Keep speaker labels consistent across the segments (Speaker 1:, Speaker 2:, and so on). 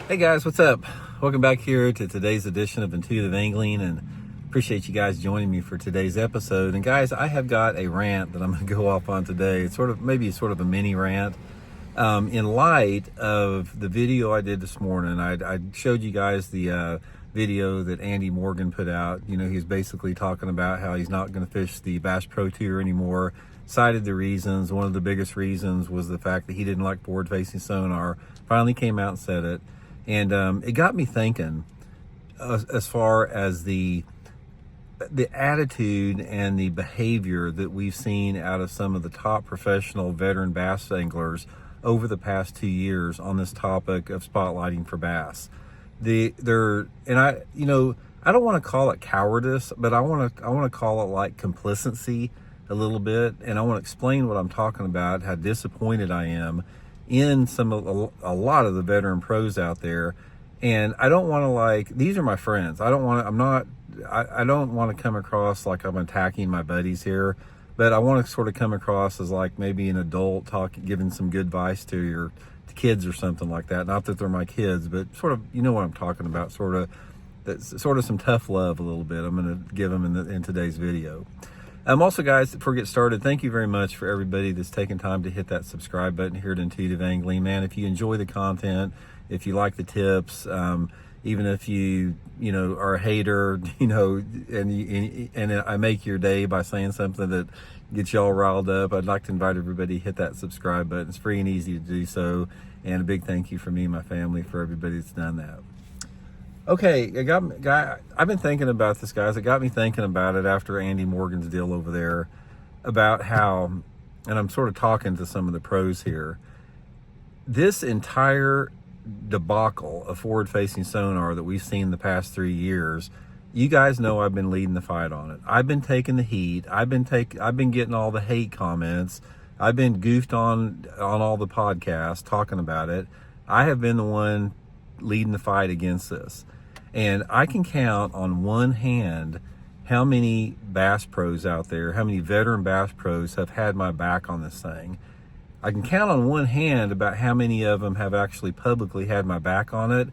Speaker 1: Hey guys, what's up? Welcome back here to today's edition of Intuitive Angling, and appreciate you guys joining me for today's episode. And guys, I have got a rant that I'm going to go off on today. It's maybe sort of a mini rant. In light of the video I did this morning, I showed you guys the video that Andy Morgan put out. You know, he's basically talking about how he's not going to fish the Bass Pro Tour anymore. Cited the reasons. One of the biggest reasons was the fact that he didn't like forward-facing sonar. Finally came out and said it. And it got me thinking as far as the attitude and the behavior that we've seen out of some of the top professional veteran bass anglers over the past 2 years on this topic of spotlighting for bass. I don't want to call it cowardice, but I want to call it like complacency a little bit, and I want to explain what I'm talking about, how disappointed I am in a lot of the veteran pros out there. And I don't want to, these are my friends. I don't want to come across like I'm attacking my buddies here, but I want to sort of come across as like maybe an adult giving some good advice to your kids or something like that. Not that they're my kids, but sort of, you know what I'm talking about, sort of some tough love a little bit. I'm going to give them in today's video. Also, guys, before we get started, thank you very much for everybody that's taken time to hit that subscribe button here at Intuitive Angling. Man, if you enjoy the content, if you like the tips, even if you are a hater, and I make your day by saying something that gets y'all riled up, I'd like to invite everybody to hit that subscribe button. It's free and easy to do so. And a big thank you from me and my family for everybody that's done that. Okay, I've been thinking about this, guys. It got me thinking about it after Andy Morgan's deal over there about how, and I'm sort of talking to some of the pros here, this entire debacle of forward-facing sonar that we've seen the past 3 years, you guys know I've been leading the fight on it. I've been taking the heat. I've been getting all the hate comments. I've been goofed on all the podcasts talking about it. I have been the one leading the fight against this. And I can count on one hand how many bass pros out there, how many veteran bass pros have had my back on this thing. I can count on one hand about how many of them have actually publicly had my back on it.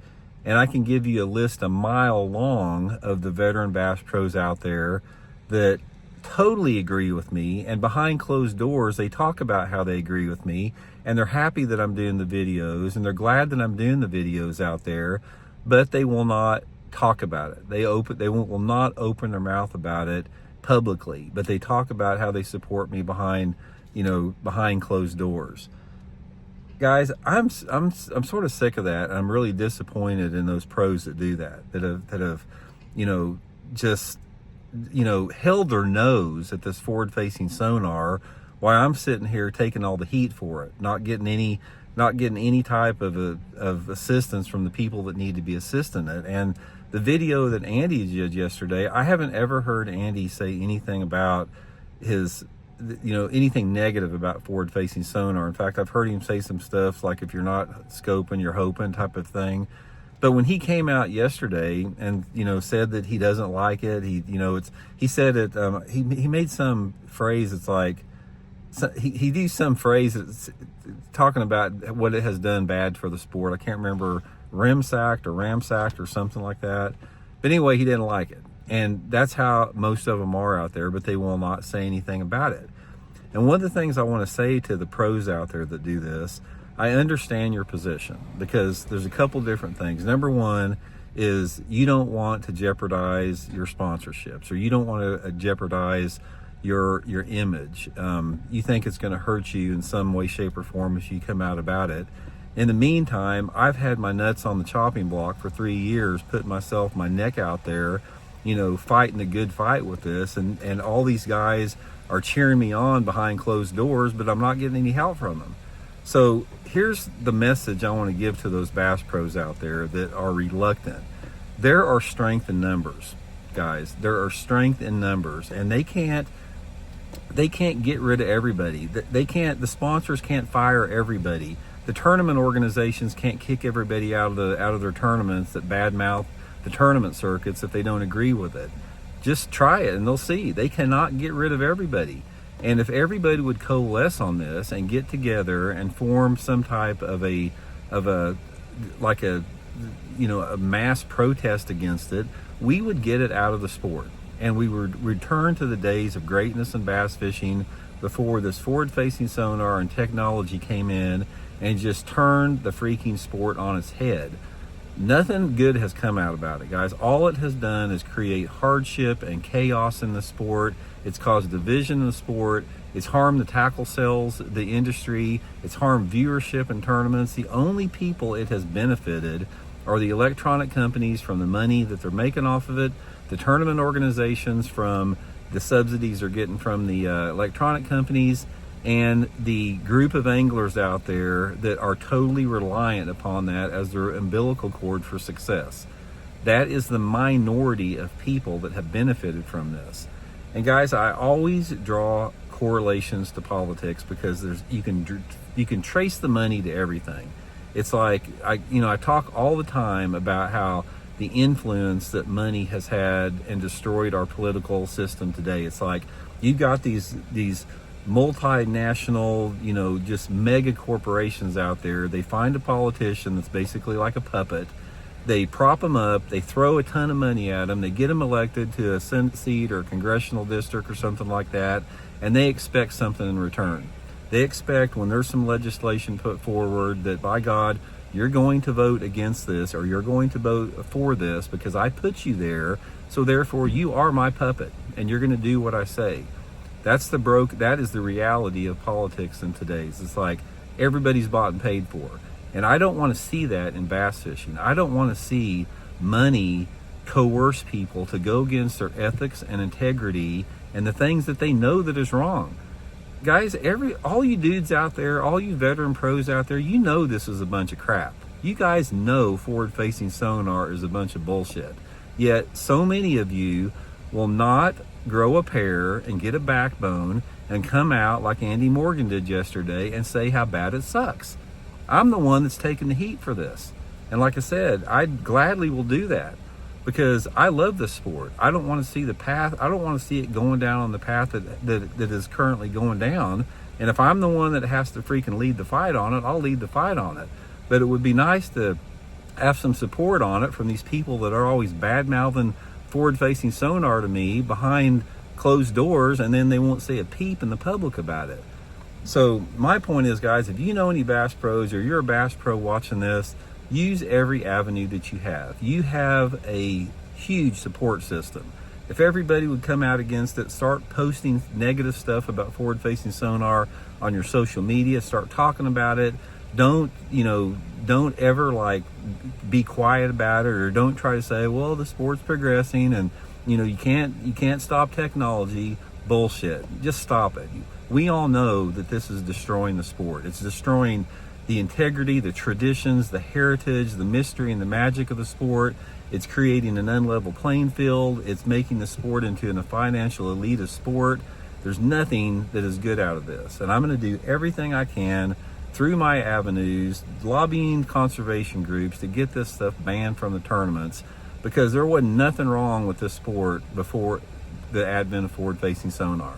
Speaker 1: And I can give you a list a mile long of the veteran bass pros out there that totally agree with me. And behind closed doors, they talk about how they agree with me. And they're happy that I'm doing the videos. And they're glad that I'm doing the videos out there. But they will not talk about it. They will not open their mouth about it publicly, but they talk about how they support me behind closed doors. Guys, I'm sort of sick of that. I'm really disappointed in those pros that do that have held their nose at this forward-facing sonar while I'm sitting here taking all the heat for it, not getting any type of assistance from the people that need to be assisting it. And the video that Andy did yesterday, I haven't ever heard Andy say anything about anything negative about forward-facing sonar. In fact, I've heard him say some stuff like, if you're not scoping, you're hoping type of thing. But when he came out yesterday and, said that he doesn't like it, he said it, he made some phrase. It's like, he used some phrase that's talking about what it has done bad for the sport. I can't remember, rimsacked or ramsacked or something like that. But anyway, he didn't like it. And that's how most of them are out there, but they will not say anything about it. And one of the things I want to say to the pros out there that do this, I understand your position, because there's a couple different things. Number one is you don't want to jeopardize your sponsorships, or you don't want to jeopardize your image. You think it's going to hurt you in some way, shape, or form if you come out about it. In the meantime, I've had my nuts on the chopping block for 3 years, putting my neck out there, fighting a good fight with this. And all these guys are cheering me on behind closed doors, but I'm not getting any help from them. So here's the message I want to give to those bass pros out there that are reluctant. There are strength in numbers, guys. There are strength in numbers, and they can't get rid of everybody. The sponsors can't fire everybody. The tournament organizations can't kick everybody out of their tournaments that badmouth the tournament circuits if they don't agree with it. Just try it and they'll see. They cannot get rid of everybody. And if everybody would coalesce on this and get together and form some type of a a mass protest against it, we would get it out of the sport. And we would return to the days of greatness in bass fishing before this forward-facing sonar and technology came in and just turned the freaking sport on its head. Nothing good has come out about it, guys. All it has done is create hardship and chaos in the sport. It's caused division in the sport. It's harmed the tackle sales, the industry. It's harmed viewership in tournaments. The only people it has benefited are the electronic companies from the money that they're making off of it, the tournament organizations from the subsidies they're getting from the electronic companies, and the group of anglers out there that are totally reliant upon that as their umbilical cord for success. That is the minority of people that have benefited from this. And guys, I always draw correlations to politics because you can trace the money to everything. It's like I talk all the time about how the influence that money has had and destroyed our political system today. It's like you've got these multinational, just mega corporations out there. They find a politician that's basically like a puppet. They prop them up, they throw a ton of money at them, they get them elected to a Senate seat or a congressional district or something like that, and they expect something in return. They expect when there's some legislation put forward that, by God, you're going to vote against this or you're going to vote for this because I put you there, so therefore you are my puppet and you're going to do what I say. That is the reality of politics in today's. It's like everybody's bought and paid for. And I don't want to see that in bass fishing. I don't want to see money coerce people to go against their ethics and integrity and the things that they know that is wrong. Guys, all you dudes out there, all you veteran pros out there, you know this is a bunch of crap. You guys know forward-facing sonar is a bunch of bullshit. Yet so many of you will not grow a pair and get a backbone and come out like Andy Morgan did yesterday and say how bad it sucks. I'm the one that's taking the heat for this. And like I said, I gladly will do that because I love this sport. I don't want to see the path. I don't want to see it going down on the path that is currently going down. And if I'm the one that has to freaking lead the fight on it, I'll lead the fight on it. But it would be nice to have some support on it from these people that are always bad-mouthing forward-facing sonar to me behind closed doors, and then they won't say a peep in the public about it. So my point is, guys, if you know any bass pros or you're a bass pro watching this, use every avenue that you have. You have a huge support system. If everybody would come out against it, start posting negative stuff about forward-facing sonar on your social media, start talking about it. Don't ever be quiet about it, or don't try to say, well, the sport's progressing and you can't stop technology. Bullshit. Just stop it. We all know that this is destroying the sport. It's destroying the integrity, the traditions, the heritage, the mystery, and the magic of the sport. It's creating an unlevel playing field. It's making the sport into a financial elitist sport. There's nothing that is good out of this. And I'm going to do everything I can through my avenues, lobbying conservation groups to get this stuff banned from the tournaments, because there wasn't nothing wrong with this sport before the advent of forward-facing sonar.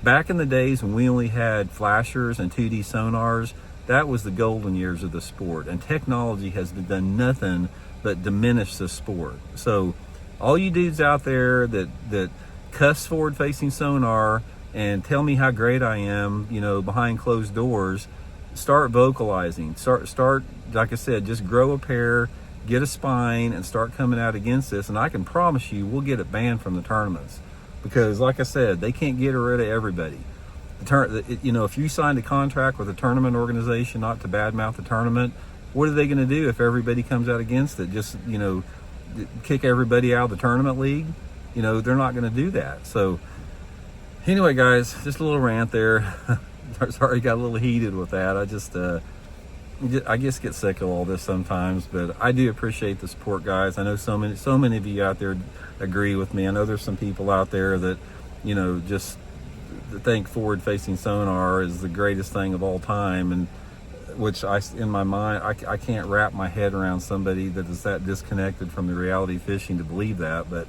Speaker 1: Back in the days when we only had flashers and 2D sonars, that was the golden years of the sport, and technology has done nothing but diminish the sport. So all you dudes out there that cuss forward-facing sonar and tell me how great I am, behind closed doors, start vocalizing. Start, like I said, just grow a pair, get a spine, and start coming out against this, and I can promise you we'll get it banned from the tournaments. Because, like I said, they can't get rid of everybody. If you signed a contract with a tournament organization not to badmouth the tournament, what are they going to do if everybody comes out against it? Just, kick everybody out of the tournament league? They're not going to do that. So, anyway, guys, just a little rant there. Sorry, got a little heated with that. I just get sick of all this sometimes, but I do appreciate the support, guys. I know so many of you out there agree with me. I know there's some people out there that, just think forward-facing sonar is the greatest thing of all time, and which in my mind, I can't wrap my head around somebody that is that disconnected from the reality fishing to believe that. But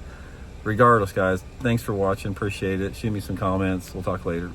Speaker 1: regardless, guys, thanks for watching. Appreciate it. Shoot me some comments. We'll talk later.